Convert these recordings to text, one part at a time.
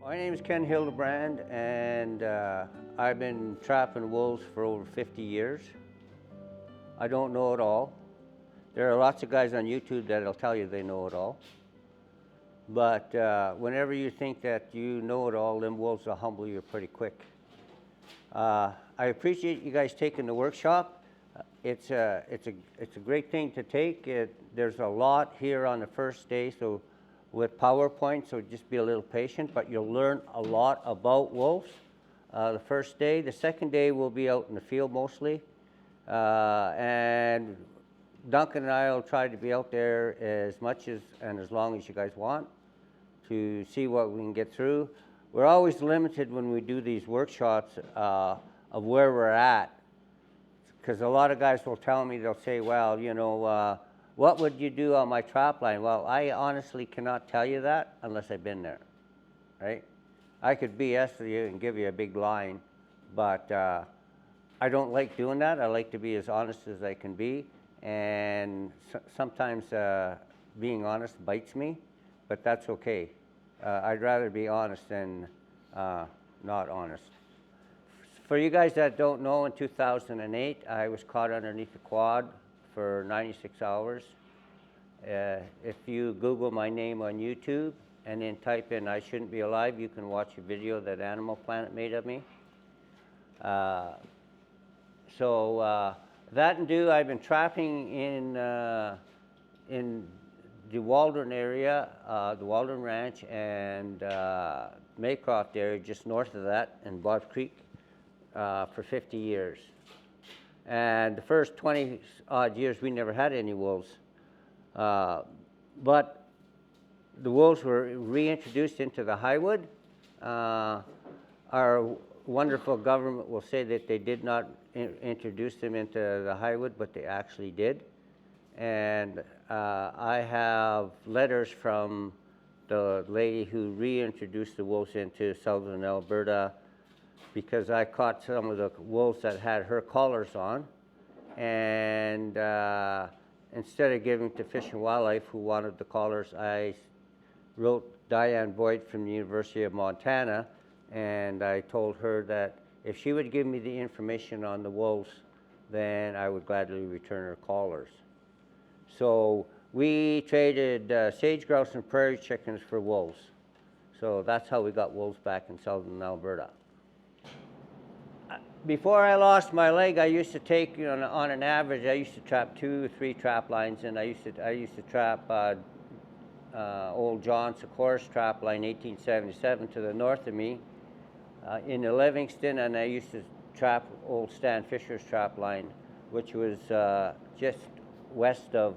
My name is Ken Hildebrand, and I've been trapping wolves for over 50 years. I don't know it all. There are lots of guys on YouTube that'll tell you they know it all. But whenever you think that you know it all, them wolves will humble you pretty quick. I appreciate you guys taking the workshop. It's a great thing to take. There's a lot here on the first day, so with PowerPoint, so just be a little patient, but you'll learn a lot about wolves the first day. The second day we'll be out in the field mostly, and Duncan and I will try to be out there as much and as long as you guys want to see what we can get through. We're always limited when we do these workshops of where we're at, because a lot of guys will tell me, they'll say, well, you know, what would you do on my trap line? Well, I honestly cannot tell you that unless I've been there, right? I could BS you and give you a big line, but I don't like doing that. I like to be as honest as I can be, and sometimes being honest bites me, but that's okay. I'd rather be honest than not honest. For you guys that don't know, in 2008, I was caught underneath the quad for 96 hours. If you Google my name on YouTube and then type in "I shouldn't be alive," you can watch a video that Animal Planet made of me. That and do, I've been trapping in the Waldron area, the Waldron Ranch, and Maycroft area, just north of that, in Bob Creek, for 50 years. And the first 20-odd years, we never had any wolves. But the wolves were reintroduced into the highwood. Our wonderful government will say that they did not introduce them into the highwood, but they actually did. And I have letters from the lady who reintroduced the wolves into southern Alberta, because I caught some of the wolves that had her collars on, and instead of giving to Fish and Wildlife, who wanted the collars, I wrote Diane Boyd from the University of Montana, and I told her that if she would give me the information on the wolves, then I would gladly return her collars. So we traded sage grouse and prairie chickens for wolves. So that's how we got wolves back in southern Alberta. Before I lost my leg, I used to take, you know, on an average, I used to trap 2 or 3 trap lines, and I used to trap old John Sikora's trap line, 1877, to the north of me in the Livingston, and I used to trap old Stan Fisher's trap line, which was just west of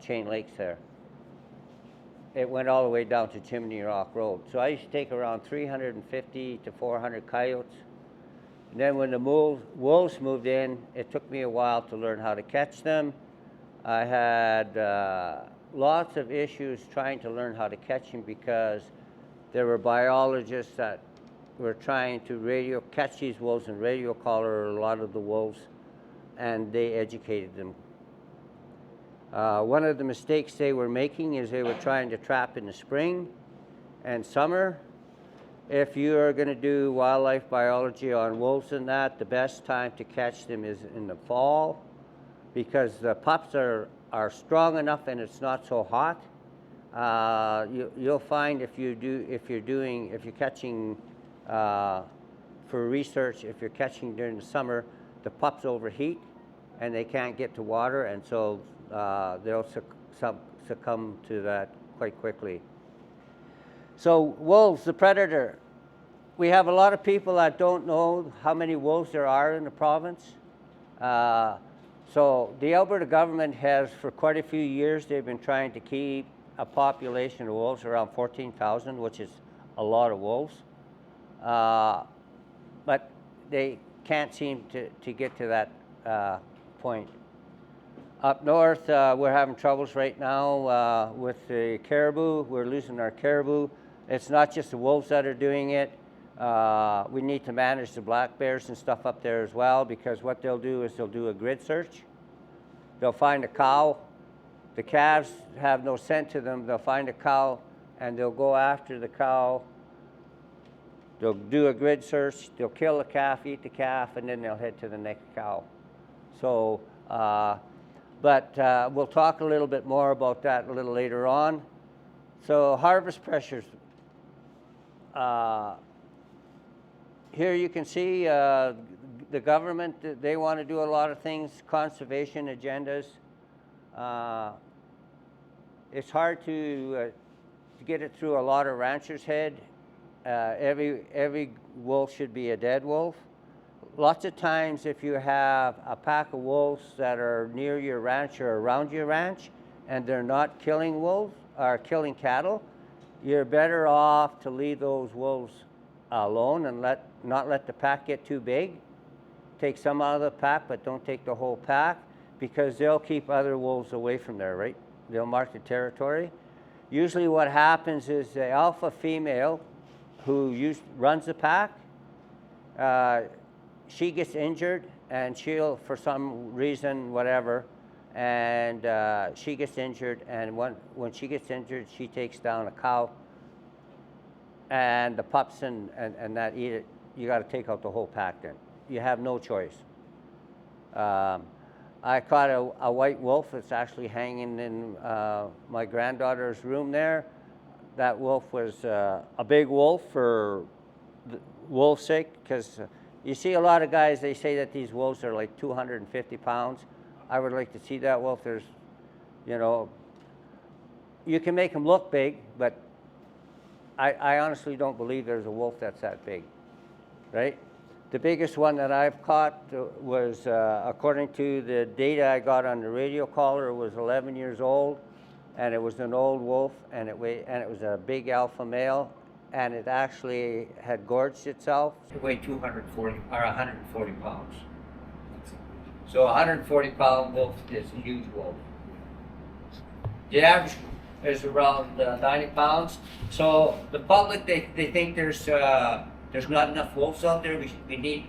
Chain Lakes there. It went all the way down to Chimney Rock Road. So I used to take around 350 to 400 coyotes. And then when the wolves moved in, it took me a while to learn how to catch them. I had lots of issues trying to learn how to catch them, because there were biologists that were trying to catch these wolves and radio collar a lot of the wolves, and they educated them. One of the mistakes they were making is they were trying to trap in the spring and summer. If you are going to do wildlife biology on wolves and that, the best time to catch them is in the fall, because the pups are strong enough and it's not so hot. You'll find if you're catching for research, if you're catching during the summer, the pups overheat and they can't get to water, and so they'll succumb to that quite quickly. So wolves, the predator. We have a lot of people that don't know how many wolves there are in the province. So the Alberta government has, for quite a few years, they've been trying to keep a population of wolves around 14,000, which is a lot of wolves. But they can't seem to get to that point. Up north, we're having troubles right now with the caribou. We're losing our caribou. It's not just the wolves that are doing it. We need to manage the black bears and stuff up there as well, because what they'll do is they'll do a grid search. They'll find a cow. The calves have no scent to them. They'll find a cow, and they'll go after the cow They'll do a grid search, they'll kill the calf, eat the calf, and then they'll head to the next cow. So, we'll talk a little bit more about that a little later on. So harvest pressures. Here you can see the government, they want to do a lot of things, conservation agendas. It's hard to get it through a lot of ranchers' head. Every wolf should be a dead wolf. Lots of times if you have a pack of wolves that are near your ranch or around your ranch and they're not killing wolves or killing cattle, you're better off to leave those wolves alone and not let the pack get too big. Take some out of the pack, but don't take the whole pack, because they'll keep other wolves away from there, right? They'll mark the territory. Usually what happens is the alpha female who runs the pack, she gets injured, and she'll, for some reason, whatever, and she gets injured, and when she gets injured, she takes down a cow, and the pups and that eat it. You got to take out the whole pack then. You have no choice. I caught a white wolf that's actually hanging in my granddaughter's room there. That wolf was a big wolf for the wolf's sake, because you see a lot of guys, they say that these wolves are like 250 pounds. I would like to see that wolf. There's, you can make them look big, but I honestly don't believe there's a wolf that's that big, right? The biggest one that I've caught was, according to the data I got on the radio collar, it was 11 years old, and it was an old wolf, and it was a big alpha male, and it actually had gorged itself. It weighed 240 or 140 pounds. So a 140-pound wolf is a huge wolf. The average is around 90 pounds. So the public, they think there's not enough wolves out there. We need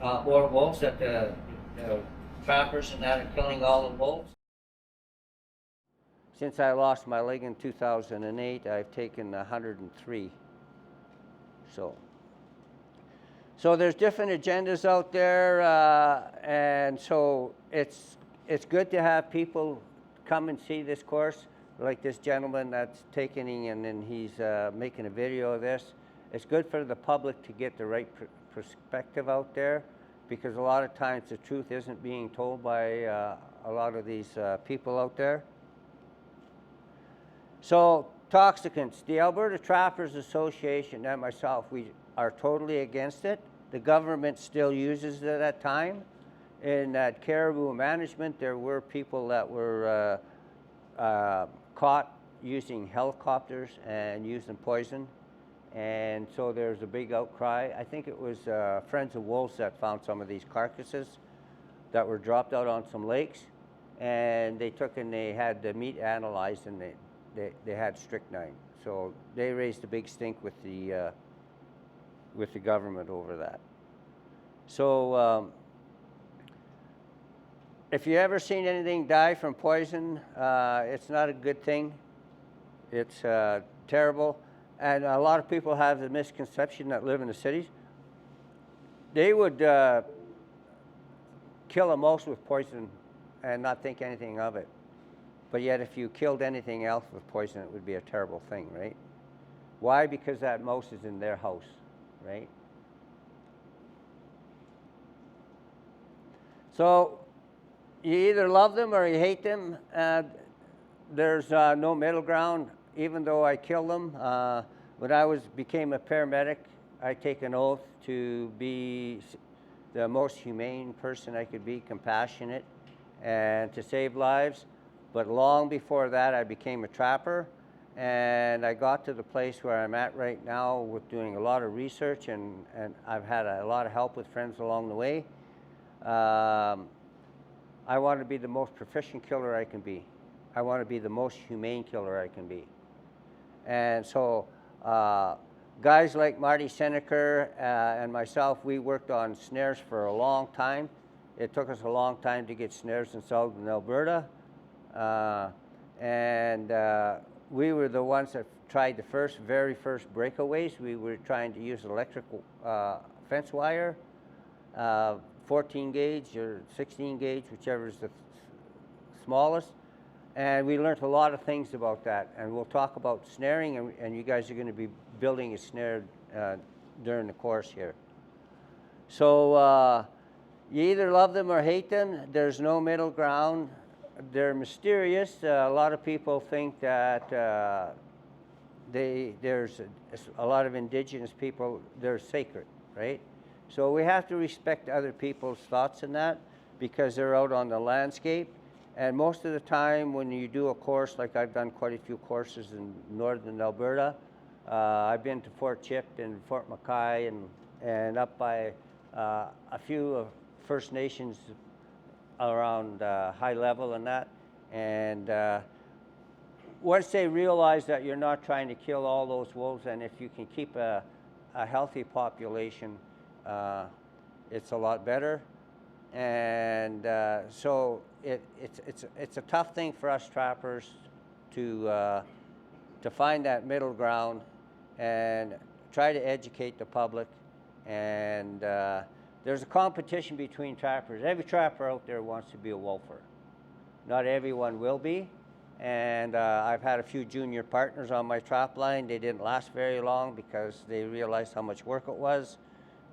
more wolves. That the trappers and that are killing all the wolves. Since I lost my leg in 2008, I've taken 103. So there's different agendas out there, and so it's good to have people come and see this course, like this gentleman that's taking and then he's making a video of this. It's good for the public to get the right perspective out there, because a lot of times the truth isn't being told by a lot of these people out there. So toxicants, the Alberta Trappers Association and myself, we are totally against it. The government still uses it at time. In that caribou management, there were people that were caught using helicopters and using poison. And so there's a big outcry. I think it was Friends of Wolves that found some of these carcasses that were dropped out on some lakes. And they took and they had the meat analyzed, and they had strychnine. So they raised a big stink with the government over that. So if you ever seen anything die from poison, it's not a good thing. It's terrible. And a lot of people have the misconception that live in the cities. They would kill a mouse with poison and not think anything of it. But yet if you killed anything else with poison, it would be a terrible thing, right? Why? Because that mouse is in their house, right? So you either love them or you hate them. There's no middle ground. Even though I killed them, when I became a paramedic, I take an oath to be the most humane person I could be, compassionate, and to save lives. But long before that, I became a trapper, and I got to the place where I'm at right now with doing a lot of research, and I've had a lot of help with friends along the way. I want to be the most proficient killer I can be. I want to be the most humane killer I can be. And so guys like Marty Seneker and myself, we worked on snares for a long time. It took us a long time to get snares installed in Alberta. we were the ones that tried the very first breakaways. We were trying to use electrical fence wire, 14 gauge or 16 gauge, whichever is the smallest. And we learned a lot of things about that. And we'll talk about snaring, and you guys are going to be building a snare during the course here. So you either love them or hate them. There's no middle ground. They're mysterious. A lot of people think that there's a lot of indigenous people, they're sacred, right? So we have to respect other people's thoughts in that, because they're out on the landscape. And most of the time when you do a course, like I've done quite a few courses in northern Alberta, I've been to Fort Chip and Fort Mackay and up by a few First Nations around high level and that. And once they realize that you're not trying to kill all those wolves, and if you can keep a healthy population, it's a lot better. And so it's a tough thing for us trappers to find that middle ground and try to educate the public. And there's a competition between trappers. Every trapper out there wants to be a wolfer. Not everyone will be. And I've had a few junior partners on my trap line. They didn't last very long because they realized how much work it was.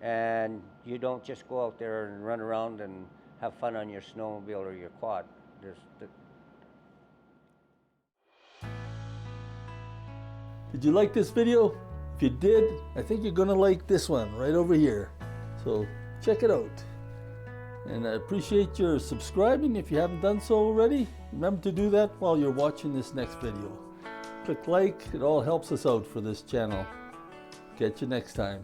And you don't just go out there and run around and have fun on your snowmobile or your quad. Did you like this video? If you did, I think you're gonna like this one right over here. So check it out. And I appreciate your subscribing if you haven't done so already. Remember to do that while you're watching this next video. Click like, it all helps us out for this channel. Catch you next time.